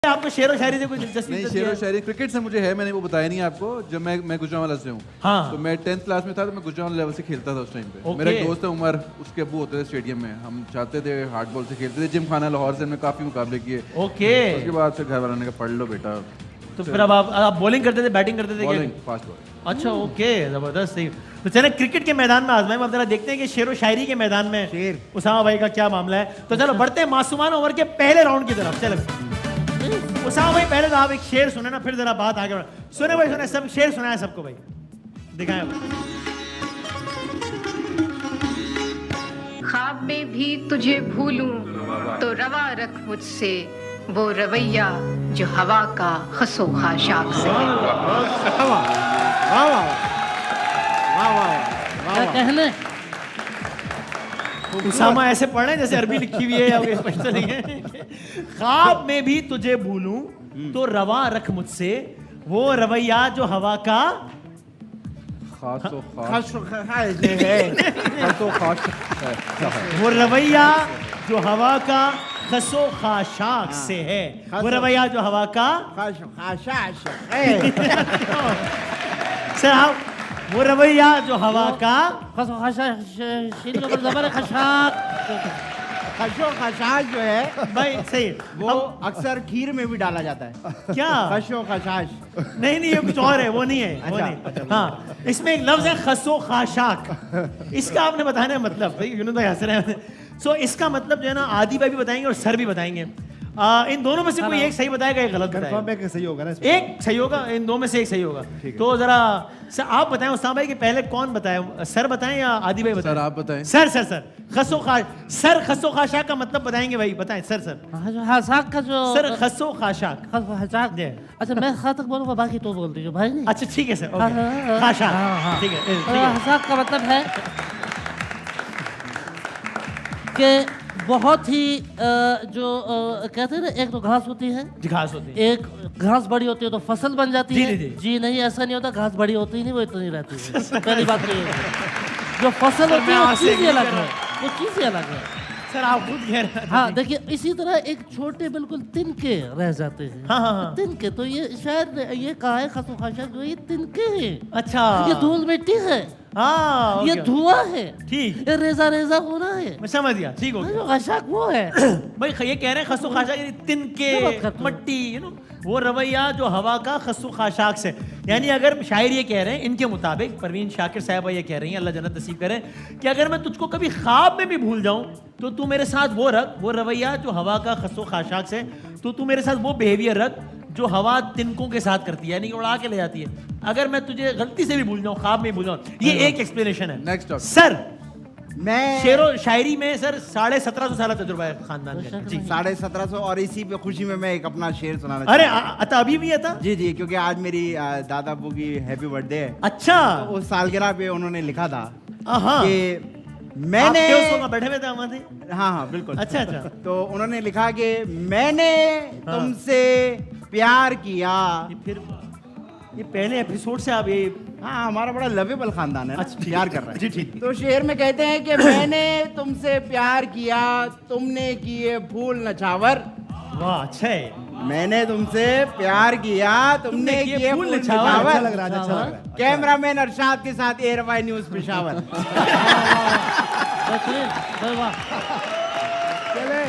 आपको शेर व शायरी से कोई दिलचस्पी? नहीं, शेर व शायरी क्रिकेट से मुझे है, मैंने वो बताया नहीं आपको। जब मैं गुजरांवाला से हूँ, हाँ। तो मैं 10th क्लास में था, तो मैं गुजरांवाला लेवल से खेलता था उस टाइम पे। मेरा एक दोस्त है उमर, उसके अब्बू होते थे स्टेडियम में, हम चाहते थे हार्ड बॉल से खेलते थे। जिम खाना लाहौर से हमने काफी मुकाबले किए। ओके। उसके बाद फिर घर वालों ने कहा पढ़ लो बेटा। तो फिर अब आप बॉलिंग करते थे, बैटिंग करते थे? Bowling, fast bowling. अच्छा, ओके, जबरदस्त। सही। तो चलो क्रिकेट के मैदान में आजमाएं, अब जरा देखते हैं कि शेर व शायरी के मैदान में उसामा भाई का क्या मामला है। तो चलो बढ़ते हैं मासूमान ओवर के पहले राउंड की तरफ। चलो उसामा भाई, पहले तो आप एक शेर सुने ना, फिर जरा बात आगे बढ़ा। सुने भाई, सुने, सब शेर सुनाया सबको भाई, दिखाएं। ख्वाब में भी तुझे भूलूं तो रवा रख मुझसे वो रवैया जो हवा का खसो खाशाक से है। क्या कहने? उसामा ऐसे पढ़ रहे हैं जैसे अरबी लिखी हुई है या कोई स्पष्ट नहीं है। ख्वाब में भी तुझे भूलूं तो रवा रख मुझसे वो रवैया जो हवा का वो रवैया जो हवा का खसो खाशाक से है। वो रवैया जो हवा का सर आप वो रवैया जो हवा का खशाक जो है भाई सही वो अक्सर खीर में भी डाला जाता है। क्या? खशो खशाश नहीं, ये कुछ और है, वो नहीं है। वो नहीं। हाँ, इसमें एक लफ्ज है खसो खाशाक। इसका आपने बताना है मतलब। भाई यूनुस भाई हंस रहे हैं। सो इसका मतलब जो है ना, आदि भाई भी बताएंगे और सर भी बताएंगे। इन दोनों में से कोई एक सही बताएगा, एक गलत बताएगा। सही होगा ना? एक सही होगा, इन दो में से एक सही होगा। तो जरा सर आप बताएं उस्ताद भाई कि पहले कौन बताए, सर बताएं या आदि भाई बताएं? सर आप बताएं। सर सर सर खसो खाश, सर खसो खाशाक का मतलब बताएंगे भाई, बताएं सर। सर हसाक का जो सर खसो खाशाक। हसाक जी। अच्छा, मैं खा तक बोलूंगा, बाकी तो बोल दीजिए भाई। नहीं, अच्छा ठीक है सर, ओके। खाशाक, ठीक है। हसाक का मतलब है कि बहुत ही जो कहते हैं ना, एक तो घास होती है, घास होती है, एक घास बड़ी होती है तो फसल बन जाती है। जी। जी नहीं, ऐसा नहीं होता, घास बड़ी होती ही नहीं, वो इतनी रहती है। पहली बात तो ये है, जो फसल होती है वो चीज़ ही अलग है, वो चीज़ ही अलग है। सर आप खुद कह रहे हैं। हाँ देखिए, इसी तरह एक छोटे बिल्कुल तिनके रह जाते हैं। हाँ। तिनके तो ये शायद ये कहा है खसो खाशा जो ये तिनके हैं। अच्छा, ये धूल मिट्टी है, हाँ, ये धुआं है, ठीक, ये रेजा रेजा होना है। मैं समझ गया, ठीक हो गया। खाशाक वो है भाई, ये कह रहे हैं खसो खाशाक यानी तिनके, मट्टी, वो रवैया जो हवा का खसो खाशाक से। यानी अगर शायर ये कह रहे हैं, इनके मुताबिक परवीन शाकिर साहब ये कह रही हैं, अल्लाह जन्नत नसीब करे, कि अगर मैं तुझको कभी ख्वाब में भी भूल जाऊं तो तू मेरे साथ वो रख, वो रवैया जो हवा का खसो खाशाक से, तो तू मेरे साथ वो बिहेवियर रख जो हवा तिनकों के साथ करती है, यानी कि उड़ा के ले जाती है। अगर मैं तुझे गलती से भी भूल जाऊं, ख्वाब में भूल जाऊं, ये एक एक्सप्लेनेशन है। नेक्स्ट सर, मैं शेरो शायरी में सर 1750 साल तजुर्बा है खानदान का। जी, 1750। और इसी पे खुशी में मैं एक अपना शेर सुनाना अरे चाहता अभी भी है था? जी, क्योंकि आज मेरी दादा अब्बू की हैप्पी बर्थडे है। अच्छा, तो उस सालगिरह पे उन्होंने लिखा था हाँ, कि मैंने बैठे हुए थे हमारे। हाँ बिल्कुल। अच्छा। तो उन्होंने लिखा कि मैंने तुमसे प्यार किया। ये पहले एपिसोड से आप ये, हाँ, हमारा बड़ा लवेबल खानदान है ना, अच्छा, प्यार कर रहा है। जी ठीक। तो शेर में कहते हैं कि मैंने तुमसे प्यार किया, तुमने किए फूल नछावर। वाह, अच्छा है। मैंने तुमसे प्यार किया, तुमने किए फूल नछावर। अच्छा लग रहा है। कैमरामैन अरशाद के साथ एयरवाई न्यूज पेशावर। चले,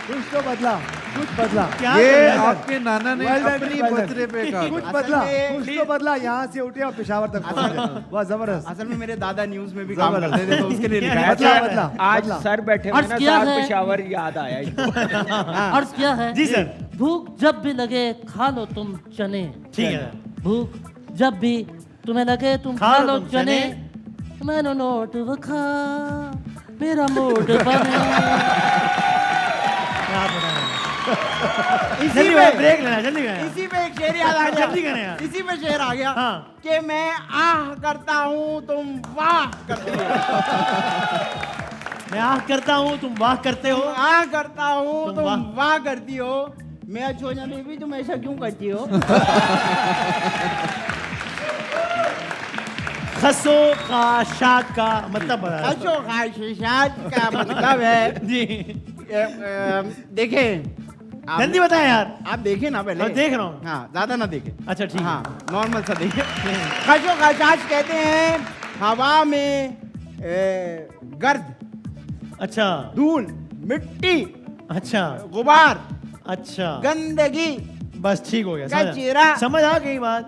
कुछ तो बदला, कुछ बदला। ये आपके नाना ने अपनी बर्थडे पे कहा कुछ बदला, कुछ तो बदला। यहाँ से उठे और पेशावर तक पहुंचे। वाह, जबरदस्त। असल में मेरे दादा न्यूज में भी काम करते थे, तो उसके लिए लिखा है। बदला। आज सर बैठे हुए ना, साथ पेशावर याद आया। अर्ज किया है जी सर। भूख जब भी लगे खा लो तुम चने। ठीक है। भूख जब भी तुम्हें लगे तुम खा लो चने। मैंने नोट खा मेरा मूड बने। इसी में ब्रेक लेना, जल्दी करें। इसी में एक शेर याद आ गया। जल्दी करें यार। इसी में शेर आ गया, हाँ। कि मैं आह करता हूँ तुम वाह करते हो। मैं आह करता हूँ तुम वाह करते हो। आह करता हूँ तुम तुम वाह करती हो। मैं छोजा बेबी तुम ऐसा क्यों करती हो? खसो खाशाक का मतलब बता। खसो खाशाक का मतलब है जी, देखें, जल्दी बताएं यार। आप देखे ना पहले। मैं देख रहा हूँ। हाँ, ज्यादा ना देखे। अच्छा ठीक है। हाँ, नॉर्मल सा देखे। खशो खशाश कहते हैं हवा में गर्द, अच्छा धूल, मिट्टी, अच्छा गुबार, अच्छा गंदगी। बस ठीक हो गया, कचरा। समझ आ गई बात।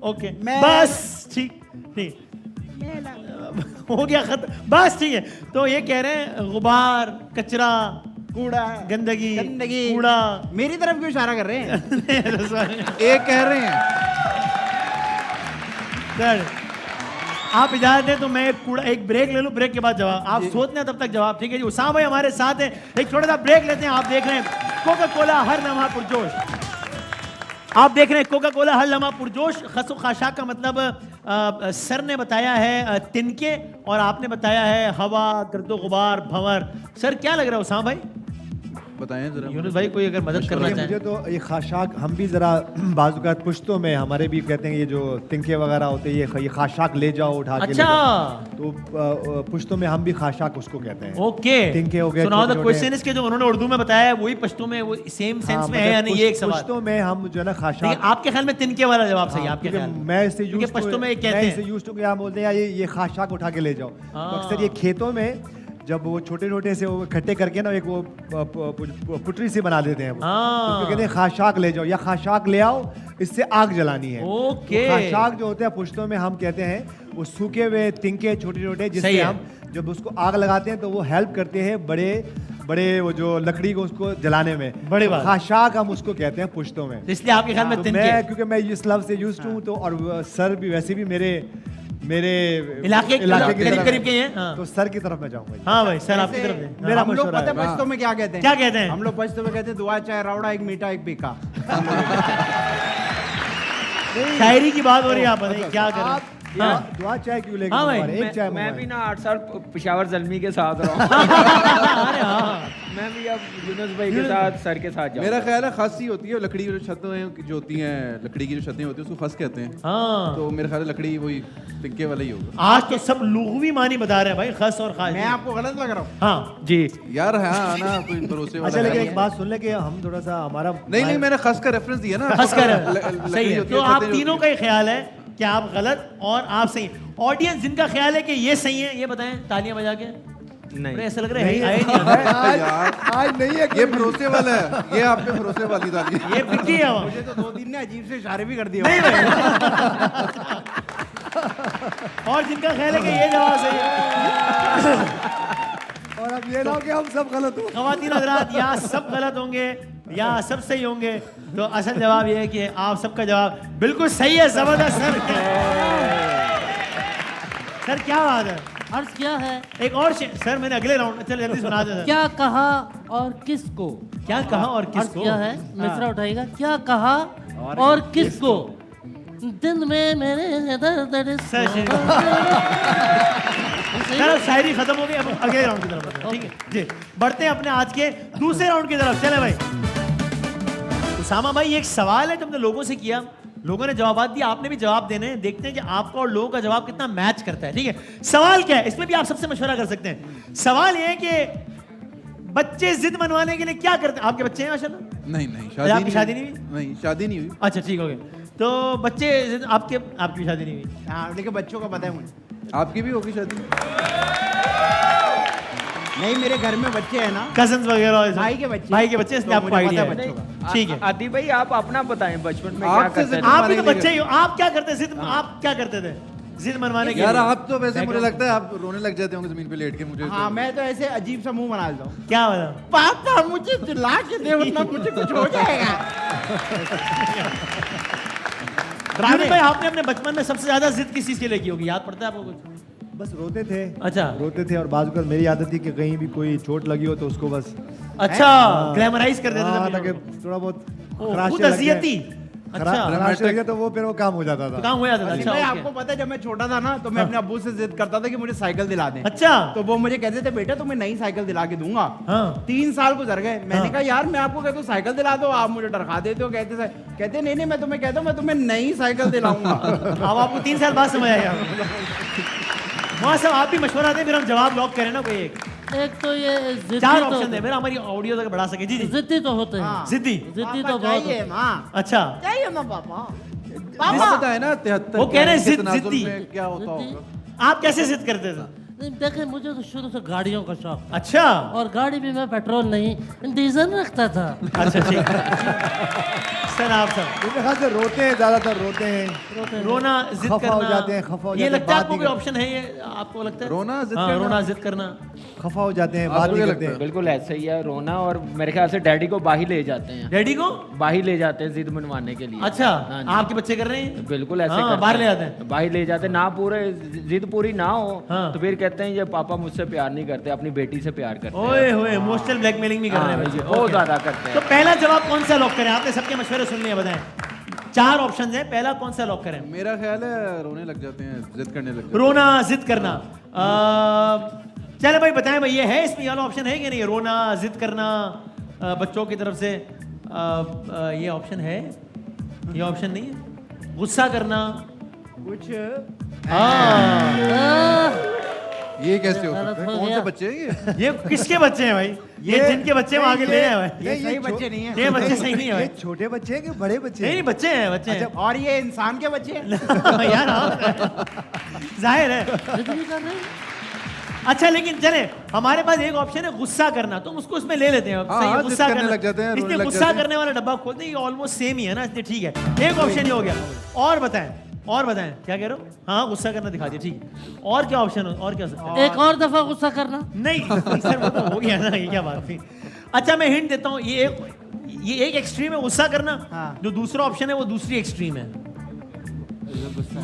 ओके मैं- बस ठीक ठीक हो गया खत्म, बस ठीक है। तो ये कह रहे हैं गुबार, कचरा, कूड़ा, गंदगी, गंदगी, कूड़ा। मेरी तरफ क्यों इशारा कर रहे हैं? एक कह रहे हैं। सर आप इजाजत दें तो मैं एक ब्रेक ले लूं, ब्रेक के बाद जवाब आप सोचते हैं तब तक जवाब। ठीक है जी, उसामा भाई हमारे साथ हैं, एक छोटा सा ब्रेक लेते हैं। आप देख रहे हैं कोका कोला हर लम्हा पुरजोश। आप देख रहे हैं कोका कोला हर लम्हा पुरजोश। खसो खाशाक का मतलब सर ने बताया है तिनके और आपने बताया है हवा, गर्दो गुबार, भंवर। सर क्या लग रहा है उसामा भाई? बताएं जरा। यूनुस भाई कोई अगर मदद करना मुझे चाहे। तो ये खाशाक हम भी जरा बाज़ पुश्तों में हमारे भी कहते हैं ये जो तिनके वगैरह होते हैं ये खाशाक ले जाओ उठा के ले अच्छा जाओ। तो पुश्तों में हम भी खाशाक उसको कहते हैं। ओके तिनके हो गए, सो नाउ द छोटे-छोटे। क्वेश्चन इज कि जो उन्होंने उर्दू में बताया है वही पश्तो में वो सेम सेंस में है या नहीं, ये एक सवाल। पुश्तों में हम जो है ना लेकिन खाशाक, आपके ख्याल में तिनके वाला जवाब सही है आपके क्योंकि ख्याल में? मैं इससे क्योंकि यूज्ड पश्तो में ये कहते मैं हैं। इससे यूज्ड हूँ कि आप बोलते हैं यार ये खाशाक उठा के ले जाओ। तो अक्सर ये खेतों में जब वो छोटे छोटे से वो इकट्ठे करके ना एक वो पुटरी सी बना देते हैं वो। हाँ। तो कहते हैं खाशाक ले जाओ या खाशाक ले आओ, इससे आग जलानी है। ओके। तो खाशाक जो होते हैं पुश्तों में हम कहते हैं वो सूखे हुए तिनके छोटे छोटे, सही जिससे है। हम जब उसको आग लगाते हैं तो वो हेल्प करते हैं बड़े बड़े वो जो लकड़ी को उसको जलाने में। बड़ी तो बात। खाशाक हम उसको कहते हैं पुश्तों में। तो इसलिए आपके ख्याल में तो तिनके मैं क्योंकि मैं इस लफ्ज़ से यूज्ड हूँ तो और वो सर भी वैसे भी मेरे इलाके की करीब तरफ करीब के हैं। हाँ। तो सर की तरफ मैं जाऊंगा। हाँ भाई सर आपकी ऐसे तरफ से। मेरा हम लोग मशवरा पता है। है पश्तो में क्या कहते हैं? क्या कहते हैं? हम लोग पश्तो में कहते हैं दुआ चाहे रावड़ा, एक मीठा एक पीका। शायरी की बात हो रही है, आप बताइए क्या कर रहे हैं? हाँ। दुआ चाय क्यों लेके हाँ भाई, मंगवा रहे हैं? एक चाय मैं मंगवाएं। भी ना 8 साल पेशावर जल्मी के साथ रहा हूँ। अरे हाँ मैं भी अब यूनुस भाई के साथ सर के साथ मेरा जाऊँगा। ख्याल है खासी होती है लकड़ी की जो छतें जो होती हैं, लकड़ी की जो छतें होती हैं उसको खस कहते हैं। हाँ। तो मेरा ख्याल है लकड़ी वही तिनके वाला ही होगा। आज तो सब लुग़वी मानी बता रहे हैं भाई, खस और खास। मैं आपको गलत लग रहा हूँ? हाँ जी। यार हाँ ना कोई भरोसे वाला अच्छा लेकिन है। एक बात सुन ले कि हम थोड़ा सा हमारा नहीं मैंने खस का रेफरेंस दिया ना। खस कर लकड़ी सही है। होती तो आप छतें तीनों होती का ही ख्याल है कि आप गलत और आप सही। ऑडियंस जिनका ख्याल है कि ये सही है ये बताएं तालियां बजा के। नहीं ऐसा लग रहा है नहीं आए नहीं हैं। आज यार आज नहीं है ये कोई भी। भरोसे वाला है, ये आप पे भरोसे वाली ताली है। ये फिक्की है वहाँ। मुझे तो 2 दिन ने अजीब से इशारे भी कर दिए। नहीं भाई। और जिनका ख्याल है कि ये जवाब सही है, और अब ये ना हो कि हम सब गलत हो। ख़वातीन हज़रात या सब गलत होंगे या सब सही होंगे। तो असल जवाब ये है कि आप सबका जवाब बिल्कुल सही है। जबरदस्त सर। सर क्या बात है। अर्ज क्या है? एक और सर मैंने अगले राउंड चल जल्दी सुना दे सर। क्या कहा और किसको? क्या कहा और अर्ज किसको? क्या है? मिश्रा उठाएगा। क्या कहा और किसको? दिल में मेरे दर्द सर अब शायरी खत्म हो गई, अब अगले राउंड की तरफ बढ़ते हैं। ठीक है जी, बढ़ते हैं अपने आज के दूसरे राउंड की तरफ। चले भाई उसामा भाई, एक सवाल है जो हमने लोगों से किया, लोगों ने जवाब दिए, आपने भी जवाब देने हैं। देखते हैं कि आपका और लोगों का जवाब कितना मैच करता है। ठीक है, सवाल क्या है, इसमें भी आप सबसे मशवरा कर सकते हैं। सवाल ये है कि बच्चे जिद मनवाने के लिए क्या करते हैं? आपके बच्चे हैं माशाल्लाह? नहीं नहीं आपकी शादी नहीं हुई? नहीं शादी नहीं हुई। अच्छा ठीक हो गया। तो बच्चे आपकी भी शादी नहीं हुई? हाँ, लेकिन बच्चों का पता है मुझे। आपकी भी होगी शादी? नहीं, मेरे घर में बच्चे हैं ना, कजन्स वगैरह, भाई के बच्चे। भाई के बच्चे, इसलिए तो आपको मुझे आइडिया पता है है। बच्चों ठीक है, आदि भाई आप अपना बताएं बचपन में आप क्या से करते जिद थे? आप भी तो मनवाने बच्चे ही हो। आप क्या करते थे? आप क्या करते थे जिद मनवाने के यार लिए? आप तो वैसे मुझे लगता है आप रोने लग जाते होंगे जमीन पे लेट के। मुझे हाँ, मैं तो ऐसे अजीब सा मुंह बना लेता हूँ। क्या बता? पापा मुझे दिला के दे, वरना मुझे कुछ हो जाएगा। रानी भाई, आपने अपने बचपन में सबसे ज्यादा जिद किस चीज के लिए की होगी? याद पड़ता है आपको कुछ? बस रोते थे। अच्छा रोते थे और बाजू कर मेरी आदत थी कि कहीं भी कोई चोट लगी हो तो उसको बस अच्छा ग्लैमराइज कर देते हाँ, थे ताकि अपनी थोड़ा बहुत ओ, खराशे खुद लग जाए। अजियती। अच्छा खराश लग गया तो वो फिर वो काम हो जाता तो था। काम हो जाता था। अली अच्छा भाई, ओके। आपको पता है जब मैं छोटा था ना तो मैं अपने अब्बू से जिद करता था कि मुझे साइकिल दिला दें। अच्छा तो वो मुझे कहते थे बेटा तुम्हें नई साइकिल दिला के दूंगा। हाँ 3 साल गुजर गए। मैंने हाँ। कहा यार मैं आपको कहता हूँ साइकिल दिला दो, आप मुझे डरखा देते हो। कहते नहीं मैं तुम्हें कहता हूँ मैं तुम्हें नई साइकिल दिलाऊंगा। अब आपको 3 साल बाद समझ आएगा। वहाँ सब आप भी मशवरा दें, फिर हम जवाब लॉक करें ना कोई एक। एक तो ये जिद्दी चार तो ऑप्शन है मेरा, हमारी ऑडियो तक बढ़ा सके। जी जी जिद्दी तो होते हैं, जिद्दी। जिद्दी पापा तो बहुत चाहिए होते हैं। माँ अच्छा चाहिए ना पापा जिस पापा पता है ना 73 वो कह रहे हैं के जिद- तनाजुल जिद्दी। में क्या होता जिद्दी। होगा। आप कैसे जिद करते थे? नहीं, देखे मुझे तो शुरू से गाड़ियों का शौक था। अच्छा और गाड़ी भी मैं पेट्रोल नहीं डीजल रखता था। अच्छा ठीक सर आप सब मेरे ख्याल से रोते हैं, ज्यादातर रोते हैं, रोना जिद खफा करना हो जाते हैं, खफा हो ये जाते हैं, लगता है बात आपको नहीं कोई ऑप्शन है ये आपको लगता है? रोना, जिद हाँ, करना? रोना जिद करना। खफा हो जाते हैं, आपको बात नहीं क्या करते लगता हैं। बिल्कुल ऐसे ही है, रोना और मेरे ख्याल से डैडी को बाही ले जाते हैं, डैडी को? बाही ले जाते हैं जिद मनवाने के लिए। अच्छा हाँ जी। आपके बच्चे कर रहे हैं? बिल्कुल ऐसे हाँ, करते बाहर ले जाते हैं। बाही ले जाते हैं, ना पूरे जिद पूरी ना हो हाँ। तो फिर कहते हैं ये पापा मुझसे प्यार नहीं करते, अपनी बेटी से प्यार करते हैं। ओए होए इमोशनल ब्लैकमेलिंग भी कर रहे हैं हाँ, बच्चे। बहुत ओके। ज्यादा करते तो हैं। पहला जवाब कौन सा लॉक करें? आपने सबके मशवरे सुन लिए, बताएं। चार ऑप्शन है, पहला कौन सा लॉक करें? मेरा ख्याल है रोने लग जाते हैं, जिद करने लग जाते हैं। रोना जिद करना। चले भाई बताएं भाई, ये है इसमें वाला ऑप्शन है कि नहीं? रोना जिद करना बच्चों की तरफ से ये ऑप्शन है? ये ऑप्शन नहीं है? गुस्सा करना कुछ ये कैसे हो गलत सकता है? हो कौन गया। से बच्चे हैं ये? ये किसके बच्चे हैं भाई? ये जिनके बच्चे वहां आगे ले आए भाई। ये सही बच्चे नहीं है ये बच्चे सही नहीं है ये भाई। छोटे बच्चे हैं कि बड़े बच्चे नहीं हैं? नहीं बच्चे हैं, बच्चे हैं। और ये इंसान के बच्चे हैं यार हाँ, जाहिर है। जिद भी कर रहे हैं। अच्छा लेकिन चले हमारे पास एक ऑप्शन है गुस्सा करना, तो हम उसको उसमें ले लेते हैं। हाँ, सही है, हाँ, गुस्सा जिद करने करना लग जाते हैं, रोने इसलिए लग गुस्सा जाते हैं। करने वाला डब्बा खोलते हैं, ये ऑलमोस्ट सेम ही है ना, इसलिए ठीक है। एक ऑप्शन ये हो गया। और बताएं, और बताएं क्या कह रहे हो? हाँ गुस्सा करना दिखा दिया, ठीक है। और क्या ऑप्शन, और क्या हो सकता है? एक और दफा गुस्सा करना। नहीं सर वो तो हो गया ना, ये क्या बात थी। अच्छा मैं हिंट देता हूँ, ये एक एक्सट्रीम है गुस्सा करना, हाँ। जो दूसरा ऑप्शन है वो दूसरी एक्सट्रीम है।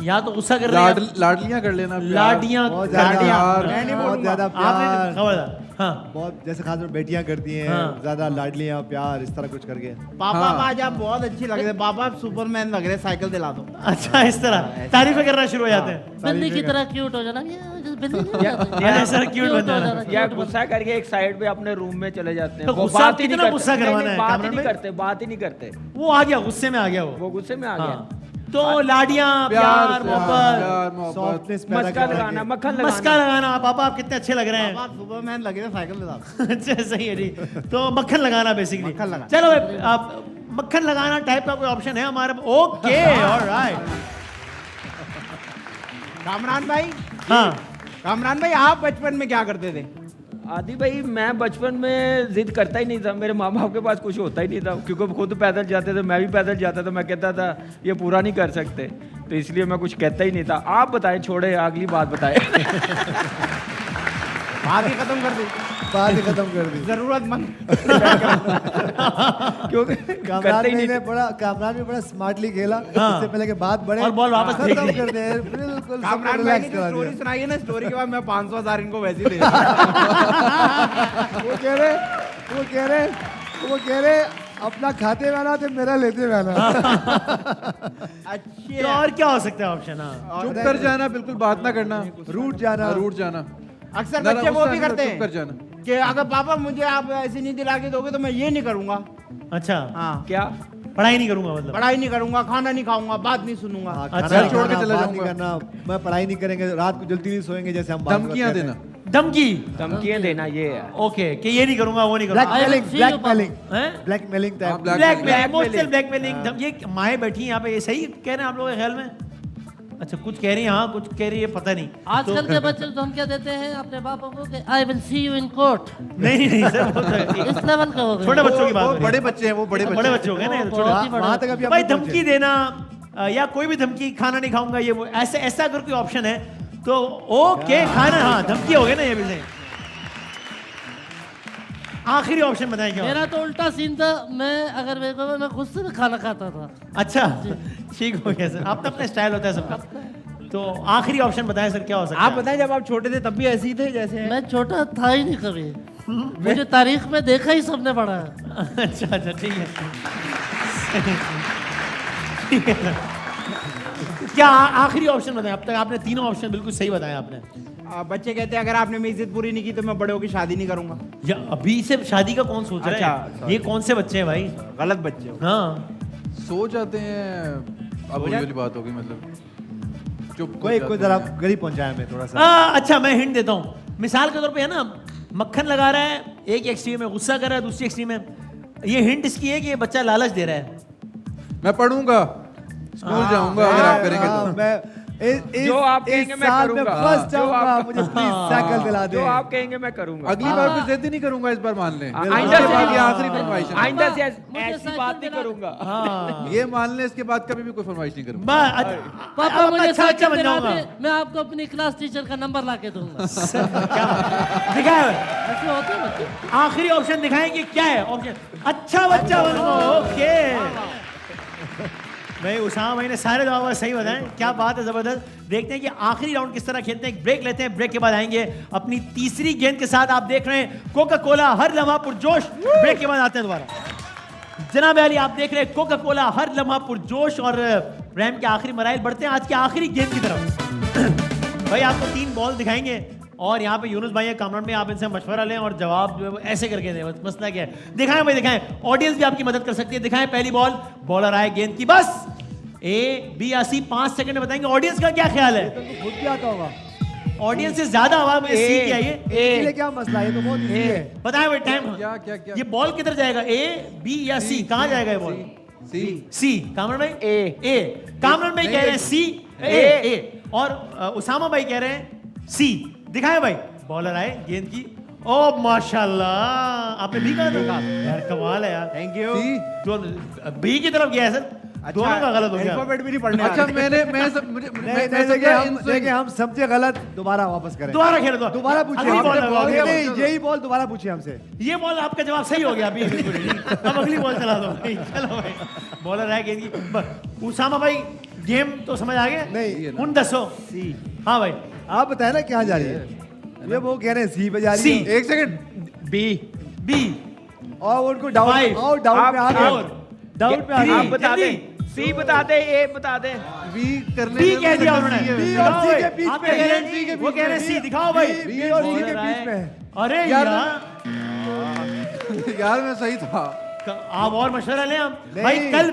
या तो गुस्सा कर रहे हैं लाडलियां कर लेना, प्यार। लाडियां बहुत ज्यादा प्यार। मैं नहीं बहुत ज्यादा आपने प्यार, खबरदार। हाँ बहुत जैसे खासकर बेटियां करती हैं, हाँ। ज्यादा लाडलियां, प्यार, इस तरह कुछ करके। पापा हाँ। आज आप बहुत अच्छी लग रहे हैं पापा, आप सुपरमैन लग रहे हैं, साइकिल दिला दो। अच्छा इस तरह तारीफें करना शुरू हो जाते हैं। बिल्ली की तरह क्यूट हो जाना। ये बिल्ली नहीं हो जाती। या सर क्यूट Cute बन हो जाना। जाना, या cute गुस्सा करके एक साइड पे अपने रूम में चले जाते हैं। तो वो गुस्सा बात ही नहीं कितना करते। गुस्सा नहीं, करवाना नहीं, है बात ही कैमरे नहीं में? करते, बात ही नहीं करते। वो आ गया, गुस्से में आ गया वो। वो गुस्से में आ गया। हाँ। तो लाडियां, प्यार प्यार, मोहब्बत, प्यार, मोहब्बत। सॉफ्टनेस पैदा मस्का करने लगाना, के। मक्खन मस्का लगाना। लगाना। पापा आप कितने अच्छे लग रहे हैं। पापा आप सुपरमैन लग रहे हैं, साइकिल दिला दो। अच्छा सही है जी। तो मक्खन लगाना बेसिकली। मक्खन लगाना। चलो आप मक्खन लगाना टाइप का कोई ऑप्शन है हमारे? Okay alright. कामरान भाई, हाँ कामरान भाई आप बचपन में क्या करते थे? आदि भाई मैं बचपन में जिद करता ही नहीं था, मेरे माँ बाप के पास कुछ होता ही नहीं था, क्योंकि खुद पैदल जाते थे, मैं भी पैदल जाता था। मैं कहता था ये पूरा नहीं कर सकते, तो इसलिए मैं कुछ कहता ही नहीं था। आप बताएं, छोड़े अगली बात बताएं। बात ही खत्म कर दी, बात ही खत्म कर दी। जरूरतमंद। क्योंकि कामरान करते ही भाई नहीं ने बड़ा, कामरान भी बड़ा स्मार्टली खेला। हाँ। इससे पहले कि बात बढ़े और बॉल वापस फेंक खत्म दी। कर दे, बिल्कुल सबको कामरान भाई ने रिलैक्स जो करा स्टोरी दिया। सुनाई है ना, स्टोरी के बाद मैं 500,000 इनको वैसे ही दे दूंगा। वो कह रहे अपना खाते में आना तो मेरा लेते में आना। अच्छी तो और क्या हो सकता है ऑप्शन? हाँ चुप कर जाना, बिल्कुल बात ना करना, रूठ जाना। रूठ जाना। अक्सर ना बच्चे वो गुस्सा भी नहीं, करते चुप कर हैं जाना। कि अगर पापा मुझे आप ऐसे नहीं दिला के दोगे तो मैं ये नहीं करूंगा। अच्छा हाँ, क्या पढ़ाई नहीं करूंगा मतलब? पढ़ाई नहीं करूंगा, खाना नहीं खाऊंगा, बात नहीं सुनूंगा। हाँ, अच्छा, खाना नहीं छोड़ के खाना, चला बात नहीं जाऊंगा। करना, मैं पढ़ाई नहीं करेंगे, रात को जल्दी नहीं सोएंगे, जैसे हम बात धमकियां करते हैं। देना। धमकी? धमकियां देना, ये है। ओके कि ये नहीं करूंगा, वो नहीं करूंगा। Blackmailing, I will see you, blackmailing, हैं? ब्लैकमेलिंग हाँ, टाइप। Blackmailing, emotional blackmailing. ये माएँ बैठी हैं यहाँ पे, ये सही कह रहे हैं आप लोगों के ख्याल में? अच्छा कुछ कह रही है, हाँ कुछ कह रही है, पता नहीं। आजकल के बच्चे तो हम क्या देते हैं अपने बापों को कि I will see you in court. नहीं नहीं सर वो तो इस लेवल का हो गया। छोटे बच्चों की बात वो हो रही है। बड़े बच्चे हैं, वो बड़े बड़े बच्चे बच्चे हो गए ना ये तो बहुत छोटे। ही बड़े वहां तक अभी आप भाई नहीं धमकी देना या कोई भी धमकी, खाना नहीं खाऊंगा, ये वो ऐसे ऐसा अगर कोई ऑप्शन है तो ओके खाना, हाँ धमकी हो गई ना ये भी। आखिरी ऑप्शन बताएं क्या? मेरा तो उल्टा सीन था, मैं अगर मेरे को मैं गुस्से में खाना खाता था। अच्छा ठीक हो गया सर, आपका अपना स्टाइल होता है सबका। तो आखिरी ऑप्शन बताएं सर, क्या हो सकता है? आप बताएं, जब आप छोटे थे तब भी ऐसे ही थे जैसे हैं? मैं छोटा था ही नहीं कभी, मुझे तारीख में देखा ही सबने बड़ा है। अच्छा अच्छा ठीक है। क्या आखिरी ऑप्शन बताएं? अब तक आपने तीनों ऑप्शन बिल्कुल सही बताए आपने। बच्चे कहते हैं अगर आपने मेरी इज्जत पूरी नहीं की तो मैं बड़े होकर शादी नहीं करूंगा। या अभी से शादी का कौन सोच रहा है? अच्छा, ये कौन से बच्चे हैं भाई? गलत बच्चे हो। हाँ सो जाते हैं। अब वही वाली बात होगी, मतलब चुप कोई हो कोई जाते जरा हैं। गरीब पहुंचाया मैं थोड़ा सा। अच्छा मैं हिंट देता हूँ। मिसाल के तौर पे है ना, मक्खन लगा रहा है, एक एक्सट्रीम में गुस्सा कर रहा है, दूसरी एक्सट्रीम में। ये हिंट इसकी है कि ये बच्चा लालच दे रहा है। मैं पढ़ूंगा, स्कूल जाऊंगा अगर आप करेंगे तो। मैं जो आप कहेंगे मैं करूंगा। फर्स्ट जो जाऊंगा, आप- मुझे प्लीज साइकिल दिला दे। जो आप कहेंगे मैं करूंगा। अगली बार फिर जिद ही नहीं करूंगा, इस बार मान लें। आइंदा इसके से- बाद ये आखिरी फरमाइश है। आइंदा से मुझे ऐसी साइकिल बात नहीं दिला दे। करूंगा। हाँ ये मान लें, इसके बाद कभी भी कोई फरमाइश नहीं करूंगा। पापा अब मुझे अच्छा साइकिल बन दिला जाऊंगा। दे, मैं आपको अपनी क्लास टीचर का नंबर ला के दूंगा। दिखाए ऐसे होते हैं बच्चे। आखिरी ऑप्शन दिखाएंगे क्या है ऑप्शन। अच्छा बच्चा बनो। ओके भाई उसामा भाई ने सारे जवाब सही बताए, क्या बात है, जबरदस्त। देखते हैं कि आखिरी राउंड किस तरह खेलते हैं। एक ब्रेक लेते हैं, ब्रेक के बाद आएंगे अपनी तीसरी गेंद के साथ। आप देख रहे हैं कोका कोला हर लम्हा पुरजोश। ब्रेक के बाद आते हैं दोबारा। जनाब अली आप देख रहे हैं कोका कोला हर लम्हा पुरजोश। और रैम के आखिरी मराइल बढ़ते हैं आज की आखिरी गेंद की तरफ। भाई आपको 3 बॉल दिखाएंगे और यहाँ पे यूनुस भाई है, कामरान में आप इनसे मशवरा लें और जवाब जो है वो ऐसे करके दें। बस मसला क्या है, दिखाएं भाई दिखाएं। ऑडियंस भी आपकी मदद कर सकती है। दिखाएं पहली बॉल, बॉलर आए गेंद की, बस ए बी या सी 5 सेकंड में बताएंगे। ऑडियंस का क्या ख्याल है? तुमको खुद भी आता होगा, ऑडियंस से ज्यादा आवाज में सी की आई है। इसलिए क्या मसला है? ये तो बहुत इजी है। बताएं भाई टाइम। क्या क्या क्या? ये बॉल किधर जाएगा, ए बी या सी? कहाँ जाएगा ये बॉल? सी। सी। कामरान भाई ए। कामरान भाई नहीं, कह रहे हैं सी ए और उसामा भाई कह रहे हैं सी। दिखाएं भाई, बॉलर आए गेंद की। ओ माशाल्लाह, आपने बी कहा था यार, कमाल है यार। Thank you. सी। बी की तरफ गया है सर, दोनों का गलत हो गया। अल्फाबेट भी नहीं पढ़ने अच्छा आते। मैं देखिए हम समझे गलत, दोबारा वापस करें। दोबारा खेलो, दोबारा पूछिए। अगली बॉल लगाओ, अगली नहीं, बॉल। यही बॉल दोबारा पूछिए हमसे। ये बॉल आपका जवाब सही हो गया अभी बिल्कुल ही। अब अगली बॉल चला दो भाई, चलो भाई। बॉलर है गेंद की। उसामा भाई गेम तो समझ आ गए? नहीं। उन दसो सी। हाँ भाई आप बताए ना कहाँ जा रही है? ये वो कह रहे हैं सी पे जा रही सी। है। एक सेकंड। बी और उनको डाउट Five. डाउट में आ गए। और डाउट में आ Three. गए। आप बता जल्दी। दें, सी बता दे, ए बता दे। बी करने बी में कह दिया मतलब उन्होंने। सी है। बी दिखाओ और सी भाई। के बीच आप में क्या कह रहे है। हैं? वो कह रहे हैं सी। दिखाओ भाई। बी और सी के बॉलर बीच में आए। है। अरे यार, यार यार मैं सही था। आप और मशवरा लें हम नहीं। भाई। कल